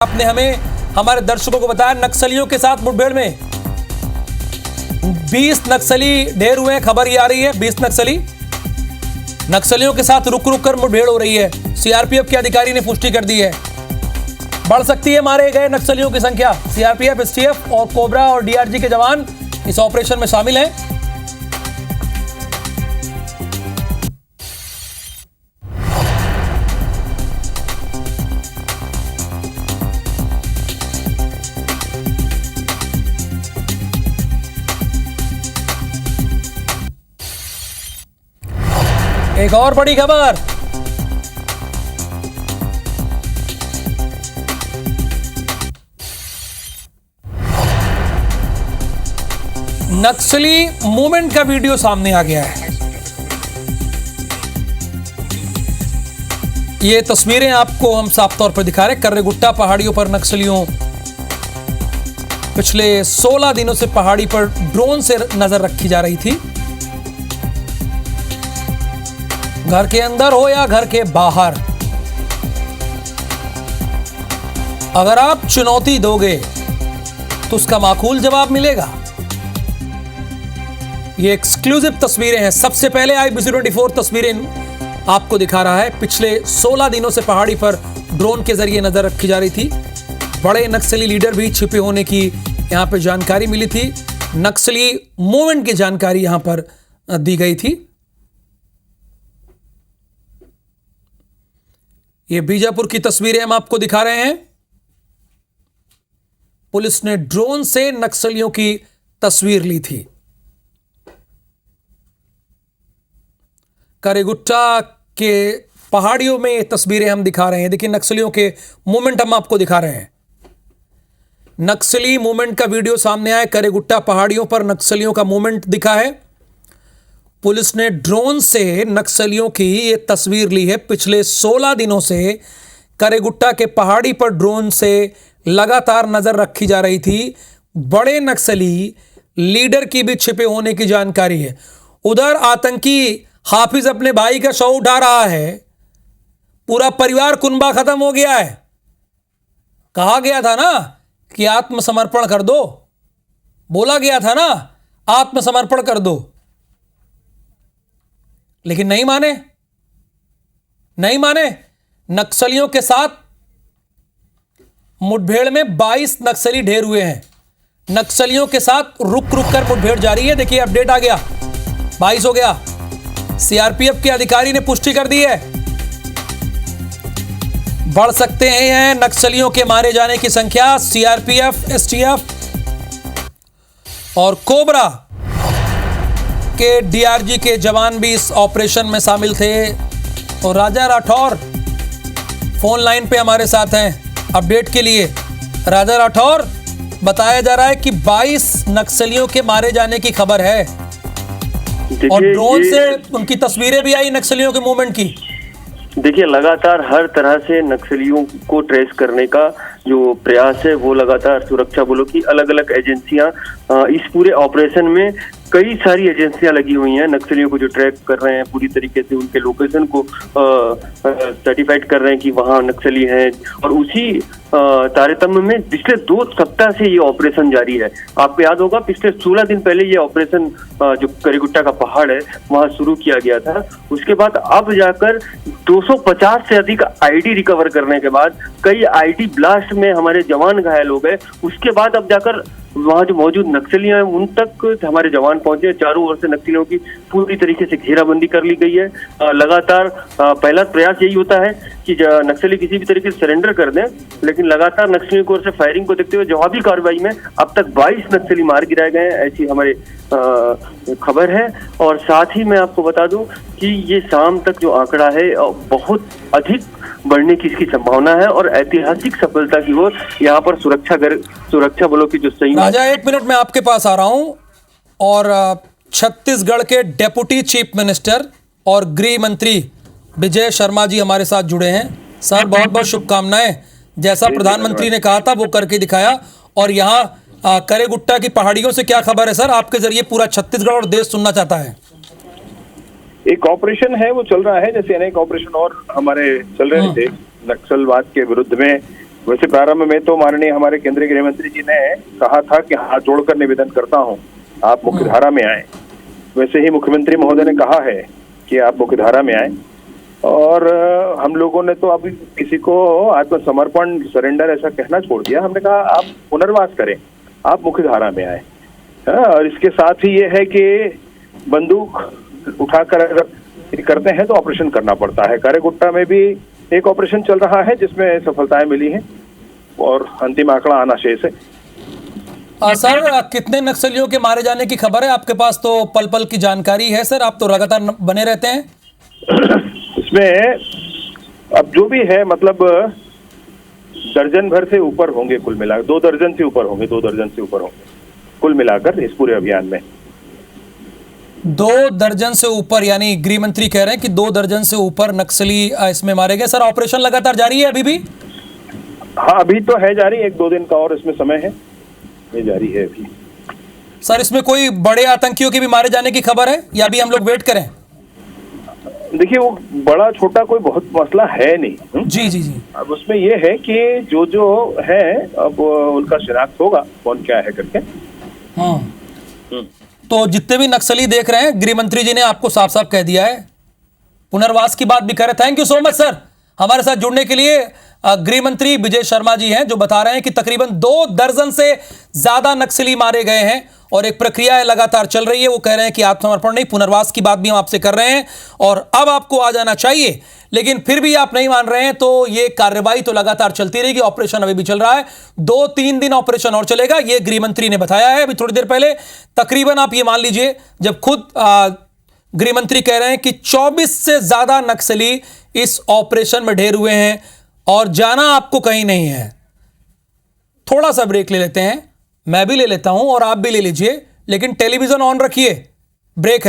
आपने हमें हमारे दर्शकों को बताया नक्सलियों के साथ मुठभेड़ में 20 नक्सली ढेर हुए हैं। खबर ये आ रही है 20 नक्सलियों के साथ रुक कर मुठभेड़ हो रही है। सीआरपीएफ के अधिकारी ने पुष्टि कर दी है। बढ़ सकती है मारे गए नक्सलियों की संख्या। सीआरपीएफ, एसटीएफ और कोबरा और डीआरजी के जवान इस ऑपरेशन में शामिल हैं। एक और बड़ी खबर, नक्सली मूवमेंट का वीडियो सामने आ गया है। ये तस्वीरें आपको हम साफ तौर पर दिखा रहे हैं। कर्रेगुट्टा पहाड़ियों पर नक्सलियों पिछले 16 दिनों से पहाड़ी पर ड्रोन से नजर रखी जा रही थी। घर के अंदर हो या घर के बाहर, अगर आप चुनौती दोगे तो उसका माकूल जवाब मिलेगा। ये एक्सक्लूसिव तस्वीरें हैं। सबसे पहले IBC24 तस्वीरें आपको दिखा रहा है। पिछले 16 दिनों से पहाड़ी पर ड्रोन के जरिए नजर रखी जा रही थी। बड़े नक्सली लीडर भी छिपे होने की यहां पर जानकारी मिली थी। नक्सली मूवमेंट की जानकारी यहां पर दी गई थी। ये बीजापुर की तस्वीरें हम आपको दिखा रहे हैं। पुलिस ने ड्रोन से नक्सलियों की तस्वीर ली थी। कर्रेगुट्टा के पहाड़ियों में ये तस्वीरें हम दिखा रहे हैं। देखिए नक्सलियों के मूवमेंट हम आपको दिखा रहे हैं। नक्सली मूवमेंट का वीडियो सामने आया। कर्रेगुट्टा पहाड़ियों पर नक्सलियों का मूवमेंट दिखा है। पुलिस ने ड्रोन से नक्सलियों की ये तस्वीर ली है। पिछले 16 दिनों से कर्रेगुट्टा के पहाड़ी पर ड्रोन से लगातार नजर रखी जा रही थी। बड़े नक्सली लीडर की भी छिपे होने की जानकारी है। उधर आतंकी हाफिज अपने भाई का शव उठा रहा है। पूरा परिवार कुनबा खत्म हो गया है। कहा गया था ना कि आत्मसमर्पण कर दो, बोला गया था ना आत्मसमर्पण कर दो, लेकिन नहीं माने। नक्सलियों के साथ मुठभेड़ में 22 नक्सली ढेर हुए हैं। नक्सलियों के साथ रुक कर मुठभेड़ जारी है। देखिए अपडेट आ गया, 22 हो गया। सीआरपीएफ के अधिकारी ने पुष्टि कर दी है। बढ़ सकते हैं नक्सलियों के मारे जाने की संख्या। सीआरपीएफ, एसटीएफ और कोबरा के डीआरजी के जवान भी इस ऑपरेशन में शामिल थे। और राजा राठौर फोन लाइन पे हमारे साथ हैं अपडेट के लिए। राजा राठौर, बताया जा रहा है कि 22 नक्सलियों के मारे जाने की खबर है और ड्रोन से उनकी तस्वीरें भी आई नक्सलियों के मूवमेंट की। देखिए लगातार हर तरह से नक्सलियों को ट्रेस करने का जो प्रयास है वो लगातार सुरक्षा बलों की अलग अलग एजेंसियां इस पूरे ऑपरेशन में कई सारी एजेंसियां लगी हुई हैं। नक्सलियों को जो ट्रैक कर रहे हैं, पूरी तरीके से उनके लोकेशन को सर्टिफाइड कर रहे हैं कि वहाँ नक्सली हैं। और उसी तारतम्य में पिछले 2 सप्ताह से ये ऑपरेशन जारी है। आपको याद होगा पिछले 16 दिन पहले ये ऑपरेशन जो कर्रेगुट्टा का पहाड़ है वहाँ शुरू किया गया था। उसके बाद अब जाकर 250 से अधिक आईडी रिकवर करने के बाद कई आईडी ब्लास्ट में हमारे जवान घायल हो गए। उसके बाद अब जाकर वहाँ जो मौजूद नक्सली हैं उन तक हमारे जवान पहुंचे। चारों ओर से नक्सलियों की पूरी तरीके से घेराबंदी कर ली गई है। लगातार पहला प्रयास यही होता है कि नक्सली किसी भी तरीके से सरेंडर कर दें, लेकिन लगातार नक्सलियों की ओर से फायरिंग को देखते हुए जवाबी कार्रवाई में अब तक 22 नक्सली मार गिराए गए हैं, ऐसी हमारे खबर है। और साथ ही मैं आपको बता दूं कि ये शाम तक जो आंकड़ा है बहुत अधिक बढ़ने की इसकी संभावना है और ऐतिहासिक सफलता की ओर यहाँ पर सुरक्षा बलों की जो संयुक्त। राजा, 1 मिनट में आपके पास आ रहा हूं। और छत्तीसगढ़ के डेप्यूटी चीफ मिनिस्टर और गृह मंत्री विजय शर्मा जी हमारे साथ जुड़े हैं। सर बहुत बहुत शुभकामनाएं। जैसा प्रधानमंत्री ने कहा था वो करके दिखाया। और यहाँ कर्रेगुट्टा की पहाड़ियों से क्या खबर है सर? आपके जरिए पूरा छत्तीसगढ़ और देश सुनना चाहता है। एक ऑपरेशन है वो चल रहा है, जैसे अनेक ऑपरेशन और हमारे चल रहे थे नक्सलवाद के विरुद्ध में। वैसे प्रारंभ में तो माननीय हमारे केंद्रीय गृह मंत्री जी ने कहा था कि हाथ जोड़कर निवेदन करता हूं, आप मुख्यधारा में आए। वैसे ही मुख्यमंत्री महोदय ने कहा है कि आप मुख्यधारा में आए, और हम लोगों ने तो अभी किसी को आत्मसमर्पण, सरेंडर ऐसा कहना छोड़ दिया। हमने कहा आप पुनर्वास करें, आप मुख्यधारा में आए। और इसके साथ ही ये है कि बंदूक उठाकर अगर करते हैं तो ऑपरेशन करना पड़ता है। कारेगुट्टा में भी एक ऑपरेशन चल रहा है जिसमें सफलताएं मिली हैं और अंतिम आंकड़ा आना शेष है। सर, कितने नक्सलियों के मारे जाने की खबर है आपके पास? तो पल पल की जानकारी है सर, आप तो लगातार बने रहते हैं इसमें। अब जो भी है, मतलब दर्जन भर से ऊपर होंगे कुल मिलाकर, 2 दर्जन से ऊपर होंगे, 2 दर्जन से ऊपर होंगे कुल मिलाकर इस पूरे अभियान में। 2 दर्जन से ऊपर, यानी गृह मंत्री कह रहे हैं कि 2 दर्जन से ऊपर नक्सली इसमें मारे गए। सर, ऑपरेशन लगातार जारी है अभी भी? हाँ, अभी तो है जारी, 1-2 दिन का और इसमें समय है, ये जारी है अभी। सर, इसमें कोई बड़े आतंकियों के भी मारे जाने की खबर है या अभी हम लोग वेट करें? देखिए, वो बड़ा छोटा कोई बहुत मसला है नहीं। जी जी जी। अब उसमें ये है कि जो है, अब उनका शिनाख्त होगा कौन क्या है करके। तो जितने भी नक्सली देख रहे हैं, गृह मंत्री जी ने आपको साफ साफ कह दिया है, पुनर्वास की बात भी कर रहे। Thank you so much sir हमारे साथ जुड़ने के लिए। गृह मंत्री विजय शर्मा जी हैं जो बता रहे हैं कि तकरीबन 2 दर्जन से ज्यादा नक्सली मारे गए हैं और एक प्रक्रिया लगातार चल रही है। वो कह रहे हैं कि आत्मसमर्पण नहीं, पुनर्वास की बात भी हम आपसे कर रहे हैं और अब आपको आ जाना चाहिए, लेकिन फिर भी आप नहीं मान रहे हैं तो ये कार्रवाई तो लगातार चलती रहेगी। ऑपरेशन अभी भी चल रहा है, 2-3 दिन ऑपरेशन और चलेगा, ये गृह मंत्री ने बताया है अभी थोड़ी देर पहले। तकरीबन आप ये मान लीजिए, जब खुद गृह मंत्री कह रहे हैं कि 24 से ज्यादा नक्सली इस ऑपरेशन में ढेर हुए हैं और जाना आपको कहीं नहीं है। थोड़ा सा ब्रेक ले लेते हैं, मैं भी ले लेता हूं और आप भी ले लीजिए, लेकिन टेलीविजन ऑन रखिए, ब्रेक है।